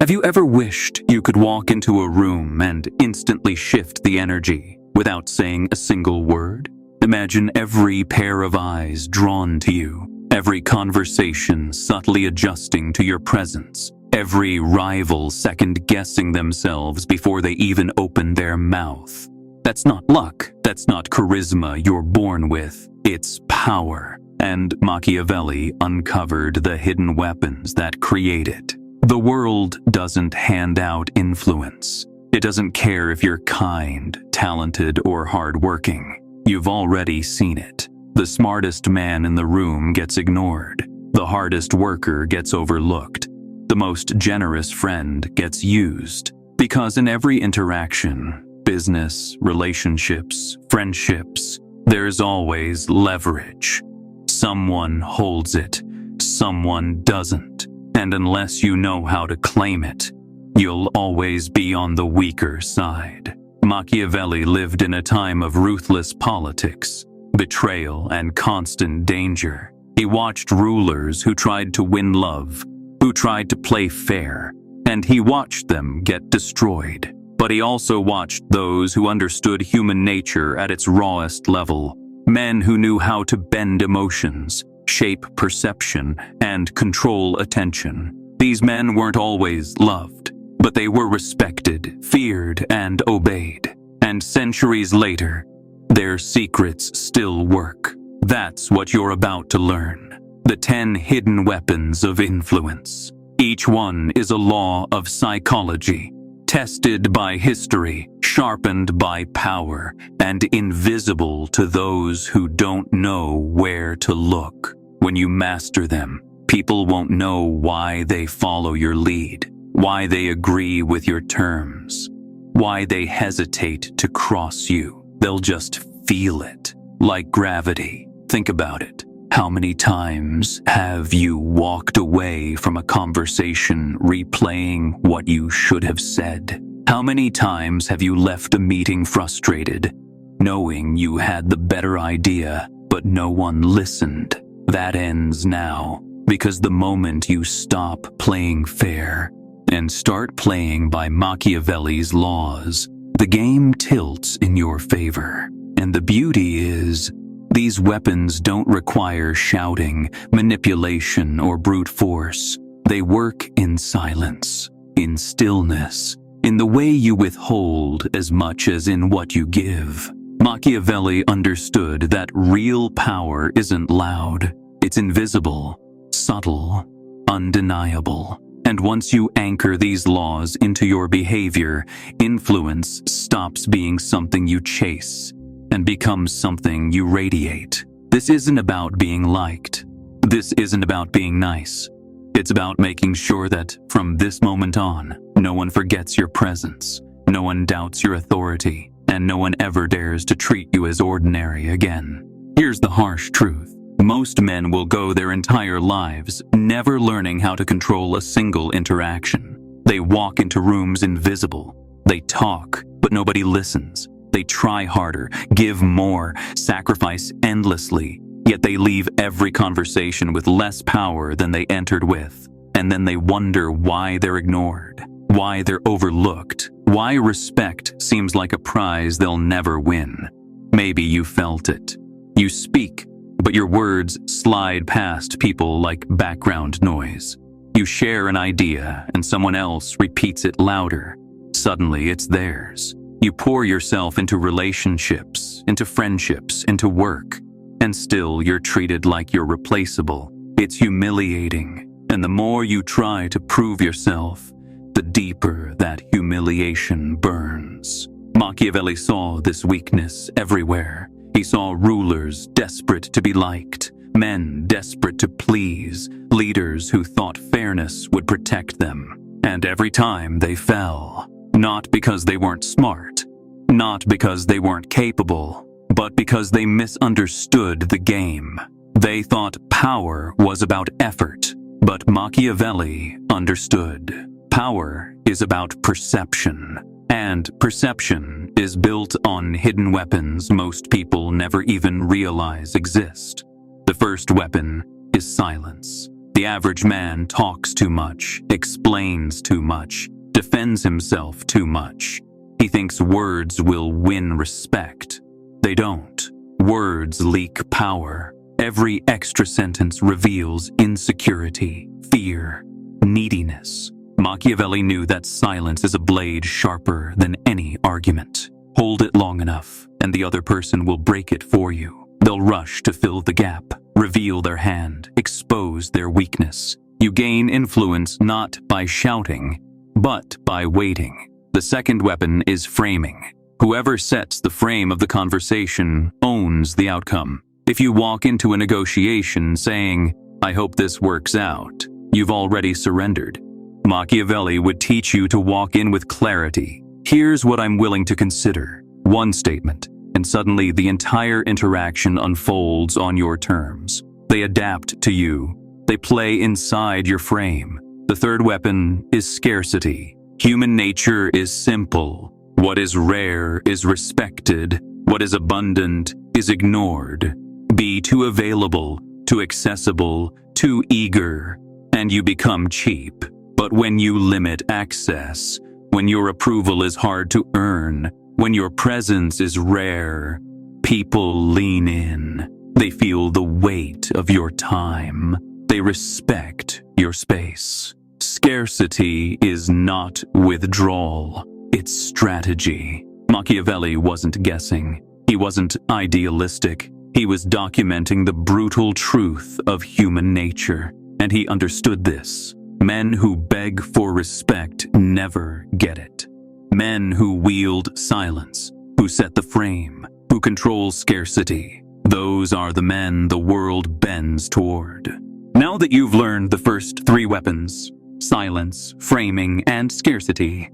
Have you ever wished you could walk into a room and instantly shift the energy without saying a single word? Imagine every pair of eyes drawn to you, every conversation subtly adjusting to your presence, every rival second-guessing themselves before they even open their mouth. That's not luck, that's not charisma you're born with, it's power. And Machiavelli uncovered the hidden weapons that create it. The world doesn't hand out influence. It doesn't care if you're kind, talented, or hardworking. You've already seen it. The smartest man in the room gets ignored. The hardest worker gets overlooked. The most generous friend gets used. Because in every interaction, business, relationships, friendships, there's always leverage. Someone holds it, someone doesn't. And unless you know how to claim it, you'll always be on the weaker side. Machiavelli lived in a time of ruthless politics, betrayal, and constant danger. He watched rulers who tried to win love, who tried to play fair, and he watched them get destroyed. But he also watched those who understood human nature at its rawest level. Men who knew how to bend emotions, shape perception, and control attention. These men weren't always loved, but they were respected, feared, and obeyed. And centuries later, their secrets still work. That's what you're about to learn. The 10 hidden weapons of influence. Each one is a law of psychology, tested by history, sharpened by power, and invisible to those who don't know where to look. When you master them, people won't know why they follow your lead, why they agree with your terms, why they hesitate to cross you. They'll just feel it, like gravity. Think about it. How many times have you walked away from a conversation replaying what you should have said? How many times have you left a meeting frustrated, knowing you had the better idea, but no one listened? That ends now, because the moment you stop playing fair and start playing by Machiavelli's laws, the game tilts in your favor. And the beauty is, these weapons don't require shouting, manipulation, or brute force. They work in silence, in stillness, in the way you withhold as much as in what you give. Machiavelli understood that real power isn't loud. It's invisible, subtle, undeniable. And once you anchor these laws into your behavior, influence stops being something you chase and becomes something you radiate. This isn't about being liked. This isn't about being nice. It's about making sure that from this moment on, no one forgets your presence, no one doubts your authority, and no one ever dares to treat you as ordinary again. Here's the harsh truth. Most men will go their entire lives never learning how to control a single interaction. They walk into rooms invisible. They talk, but nobody listens. They try harder, give more, sacrifice endlessly, yet they leave every conversation with less power than they entered with. And then they wonder why they're ignored, why they're overlooked, why respect seems like a prize they'll never win. Maybe you felt it. You speak, but your words slide past people like background noise. You share an idea, and someone else repeats it louder. Suddenly, it's theirs. You pour yourself into relationships, into friendships, into work, and still you're treated like you're replaceable. It's humiliating, and the more you try to prove yourself, the deeper that humiliation burns. Machiavelli saw this weakness everywhere. He saw rulers desperate to be liked, men desperate to please, leaders who thought fairness would protect them. And every time they fell, not because they weren't smart, not because they weren't capable, but because they misunderstood the game. They thought power was about effort, but Machiavelli understood. Power is about perception, and perception is built on hidden weapons most people never even realize exist. The first weapon is silence. The average man talks too much, explains too much, defends himself too much. He thinks words will win respect. They don't. Words leak power. Every extra sentence reveals insecurity, fear, neediness. Machiavelli knew that silence is a blade sharper than any argument. Hold it long enough, and the other person will break it for you. They'll rush to fill the gap, reveal their hand, expose their weakness. You gain influence not by shouting, but by waiting. The second weapon is framing. Whoever sets the frame of the conversation owns the outcome. If you walk into a negotiation saying, "I hope this works out," you've already surrendered. Machiavelli would teach you to walk in with clarity. "Here's what I'm willing to consider." One statement, and suddenly the entire interaction unfolds on your terms. They adapt to you. They play inside your frame. The third weapon is scarcity. Human nature is simple. What is rare is respected. What is abundant is ignored. Be too available, too accessible, too eager, and you become cheap. But when you limit access, when your approval is hard to earn, when your presence is rare, people lean in. They feel the weight of your time. They respect your space. Scarcity is not withdrawal, it's strategy. Machiavelli wasn't guessing. He wasn't idealistic. He was documenting the brutal truth of human nature, and he understood this. Men who beg for respect never get it. Men who wield silence, who set the frame, who control scarcity, those are the men the world bends toward. Now that you've learned the first three weapons, silence, framing, and scarcity,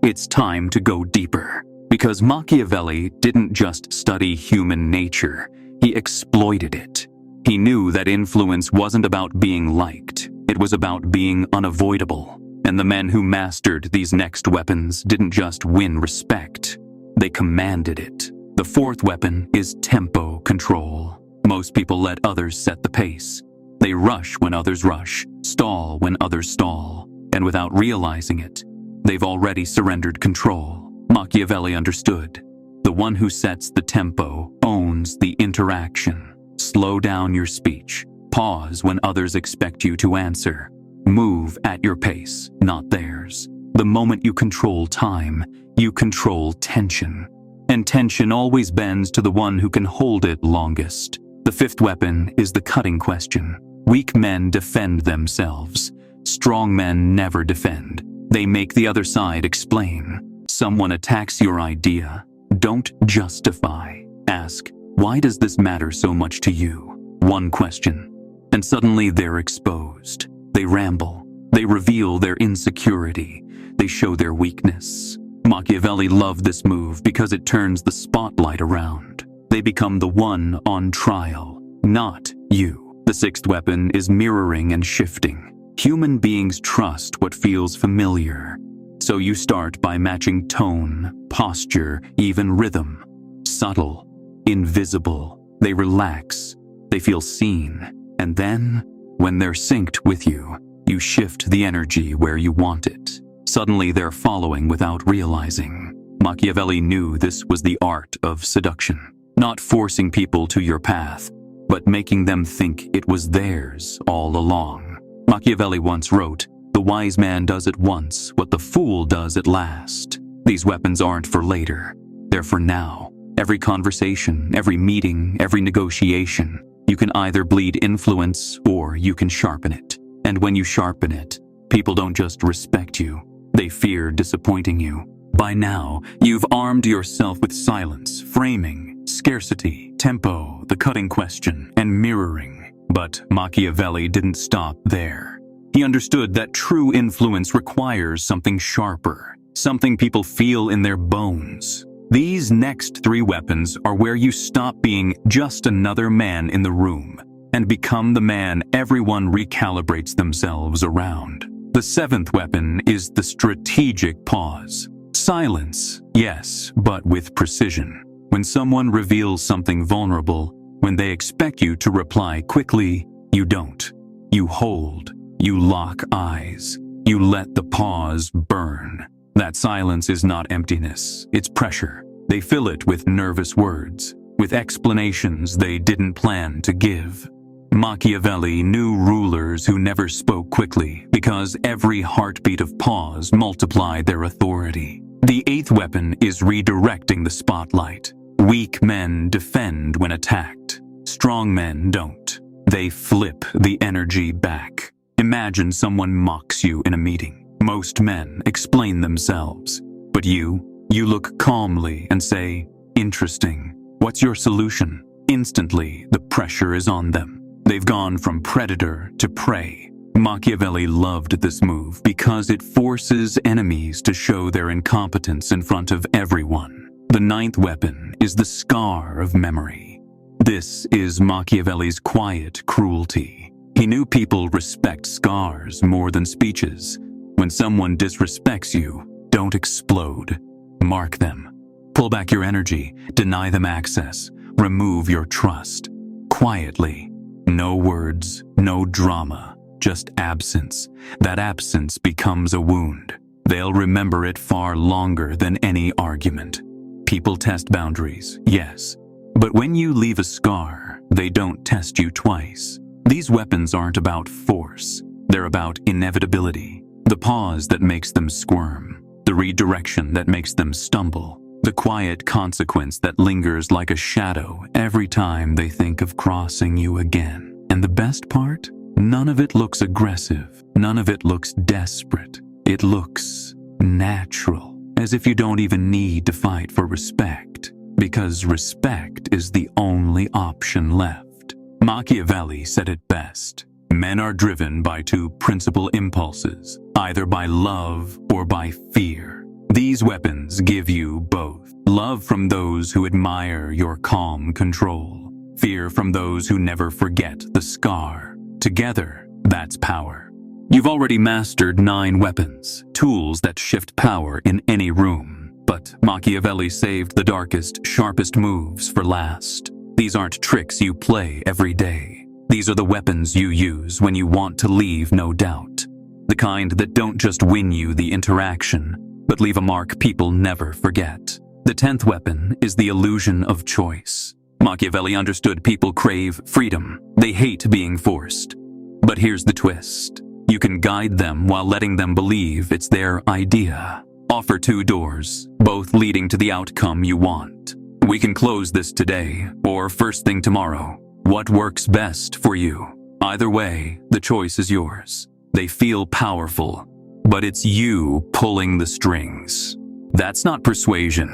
it's time to go deeper. Because Machiavelli didn't just study human nature, he exploited it. He knew that influence wasn't about being liked, it was about being unavoidable. And the men who mastered these next weapons didn't just win respect, they commanded it. The fourth weapon is tempo control. Most people let others set the pace. They rush when others rush, stall when others stall, and without realizing it, they've already surrendered control. Machiavelli understood. The one who sets the tempo owns the interaction. Slow down your speech. Pause when others expect you to answer. Move at your pace, not theirs. The moment you control time, you control tension. And tension always bends to the one who can hold it longest. The fifth weapon is the cutting question. Weak men defend themselves. Strong men never defend. They make the other side explain. Someone attacks your idea. Don't justify. Ask, why does this matter so much to you? One question. And suddenly they're exposed. They ramble. They reveal their insecurity. They show their weakness. Machiavelli loved this move because it turns the spotlight around. They become the one on trial, not you. The sixth weapon is mirroring and shifting. Human beings trust what feels familiar. So you start by matching tone, posture, even rhythm. Subtle, invisible. They relax. They feel seen. And then, when they're synced with you, you shift the energy where you want it. Suddenly they're following without realizing. Machiavelli knew this was the art of seduction. Not forcing people to your path, but making them think it was theirs all along. Machiavelli once wrote, "The wise man does at once what the fool does at last." These weapons aren't for later. They're for now. Every conversation, every meeting, every negotiation. You can either bleed influence or you can sharpen it. And when you sharpen it, people don't just respect you. They fear disappointing you. By now, you've armed yourself with silence, framing, scarcity, tempo, the cutting question, and mirroring. But Machiavelli didn't stop there. He understood that true influence requires something sharper, something people feel in their bones. These next three weapons are where you stop being just another man in the room and become the man everyone recalibrates themselves around. The seventh weapon is the strategic pause. Silence, yes, but with precision. When someone reveals something vulnerable, when they expect you to reply quickly, you don't. You hold, you lock eyes, you let the pause burn. That silence is not emptiness, it's pressure. They fill it with nervous words, with explanations they didn't plan to give. Machiavelli knew rulers who never spoke quickly because every heartbeat of pause multiplied their authority. The eighth weapon is redirecting the spotlight. Weak men defend when attacked. Strong men don't. They flip the energy back. Imagine someone mocks you in a meeting. Most men explain themselves. But you look calmly and say, "Interesting. What's your solution?" Instantly, the pressure is on them. They've gone from predator to prey. Machiavelli loved this move because it forces enemies to show their incompetence in front of everyone. The ninth weapon is the scar of memory. This is Machiavelli's quiet cruelty. He knew people respect scars more than speeches. When someone disrespects you, don't explode. Mark them. Pull back your energy, deny them access, remove your trust. Quietly. No words, no drama, just absence. That absence becomes a wound. They'll remember it far longer than any argument. People test boundaries, yes. But when you leave a scar, they don't test you twice. These weapons aren't about force. They're about inevitability. The pause that makes them squirm. The redirection that makes them stumble. The quiet consequence that lingers like a shadow every time they think of crossing you again. And the best part? None of it looks aggressive. None of it looks desperate. It looks natural, as if you don't even need to fight for respect, because respect is the only option left. Machiavelli said it best. Men are driven by two principal impulses, either by love or by fear. These weapons give you both. Love from those who admire your calm control. Fear from those who never forget the scar. Together, that's power. You've already mastered 9 weapons, tools that shift power in any room. But Machiavelli saved the darkest, sharpest moves for last. These aren't tricks you play every day. These are the weapons you use when you want to leave no doubt. The kind that don't just win you the interaction, but leave a mark people never forget. The 10th weapon is the illusion of choice. Machiavelli understood people crave freedom. They hate being forced. But here's the twist. You can guide them while letting them believe it's their idea. Offer 2 doors, both leading to the outcome you want. We can close this today, or first thing tomorrow. What works best for you? Either way, the choice is yours. They feel powerful, but it's you pulling the strings. That's not persuasion.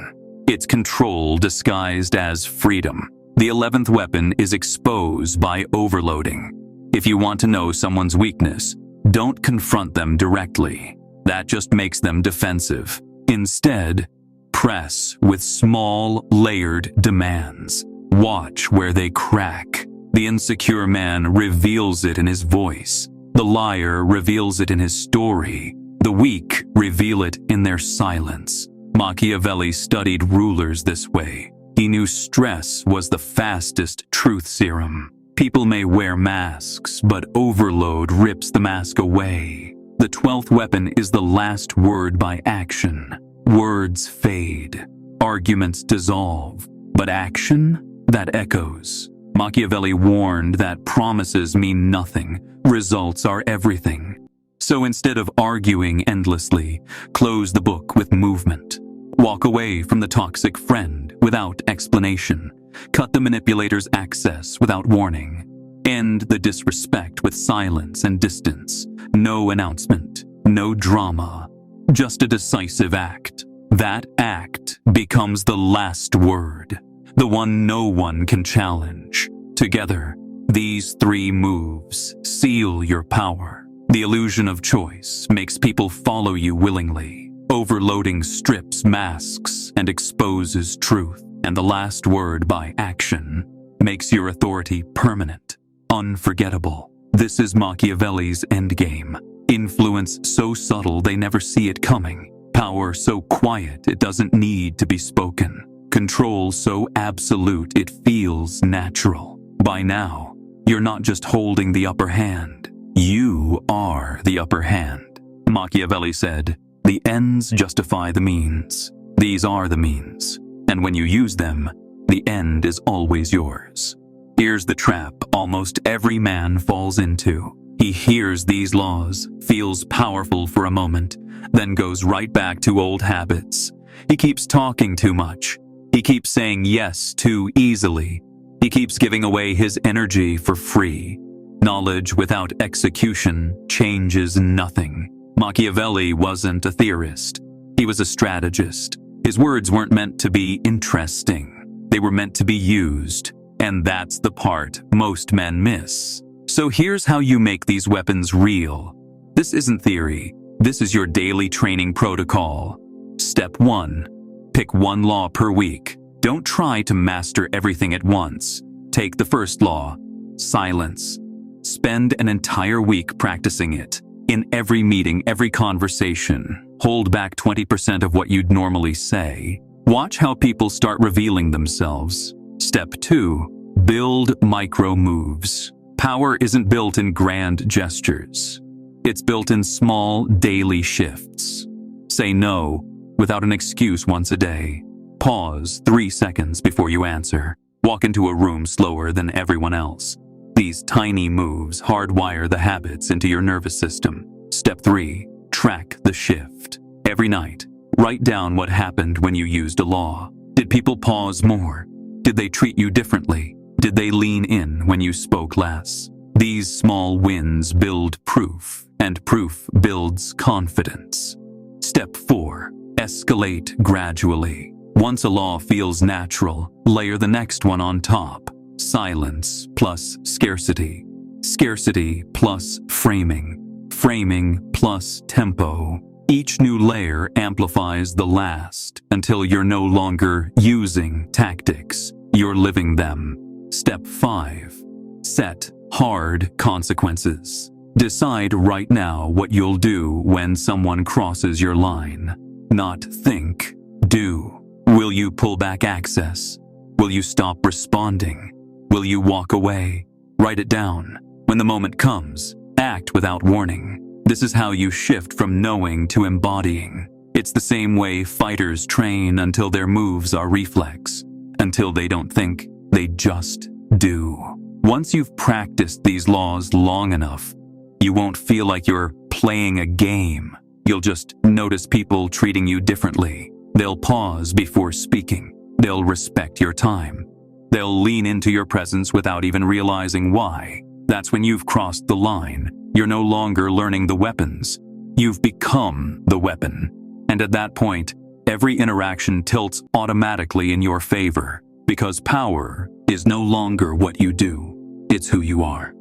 It's control disguised as freedom. The 11th weapon is expose by overloading. If you want to know someone's weakness, don't confront them directly. That just makes them defensive. Instead, press with small, layered demands. Watch where they crack. The insecure man reveals it in his voice. The liar reveals it in his story. The weak reveal it in their silence. Machiavelli studied rulers this way. He knew stress was the fastest truth serum. People may wear masks, but overload rips the mask away. The 12th weapon is the last word by action. Words fade. Arguments dissolve. But action? That echoes. Machiavelli warned that promises mean nothing. Results are everything. So instead of arguing endlessly, close the book with movement. Walk away from the toxic friend without explanation. Cut the manipulator's access without warning. End the disrespect with silence and distance. No announcement, no drama, just a decisive act. That act becomes the last word, the one no one can challenge. Together, these 3 moves seal your power. The illusion of choice makes people follow you willingly. Overloading strips masks and exposes truth. And the last word by action makes your authority permanent, unforgettable. This is Machiavelli's endgame. Influence so subtle they never see it coming. Power so quiet it doesn't need to be spoken. Control so absolute it feels natural. By now, you're not just holding the upper hand. You are the upper hand. Machiavelli said, "The ends justify the means. These are the means, and when you use them, the end is always yours." Here's the trap almost every man falls into. He hears these laws, feels powerful for a moment, then goes right back to old habits. He keeps talking too much. He keeps saying yes too easily. He keeps giving away his energy for free. Knowledge without execution changes nothing. Machiavelli wasn't a theorist. He was a strategist. His words weren't meant to be interesting. They were meant to be used. And that's the part most men miss. So here's how you make these weapons real. This isn't theory. This is your daily training protocol. Step 1. Pick one law per week. Don't try to master everything at once. Take the first law, silence. Spend an entire week practicing it. In every meeting, every conversation, hold back 20% of what you'd normally say. Watch how people start revealing themselves. Step 2. Build micro moves. Power isn't built in grand gestures. It's built in small, daily shifts. Say no without an excuse once a day. Pause 3 seconds before you answer. Walk into a room slower than everyone else. These tiny moves hardwire the habits into your nervous system. Step 3. Track the shift. Every night, write down what happened when you used a law. Did people pause more? Did they treat you differently? Did they lean in when you spoke less? These small wins build proof, and proof builds confidence. Step 4. Escalate gradually. Once a law feels natural, layer the next one on top. Silence plus scarcity. Scarcity plus framing. Framing plus tempo. Each new layer amplifies the last until you're no longer using tactics, you're living them. Step 5. Set hard consequences. Decide right now what you'll do when someone crosses your line. Not think, do. Will you pull back access? Will you stop responding? Will you walk away? Write it down. When the moment comes, act without warning. This is how you shift from knowing to embodying. It's the same way fighters train until their moves are reflex. Until they don't think, they just do. Once you've practiced these laws long enough, you won't feel like you're playing a game. You'll just notice people treating you differently. They'll pause before speaking. They'll respect your time. They'll lean into your presence without even realizing why. That's when you've crossed the line. You're no longer learning the weapons. You've become the weapon. And at that point, every interaction tilts automatically in your favor, because power is no longer what you do, it's who you are.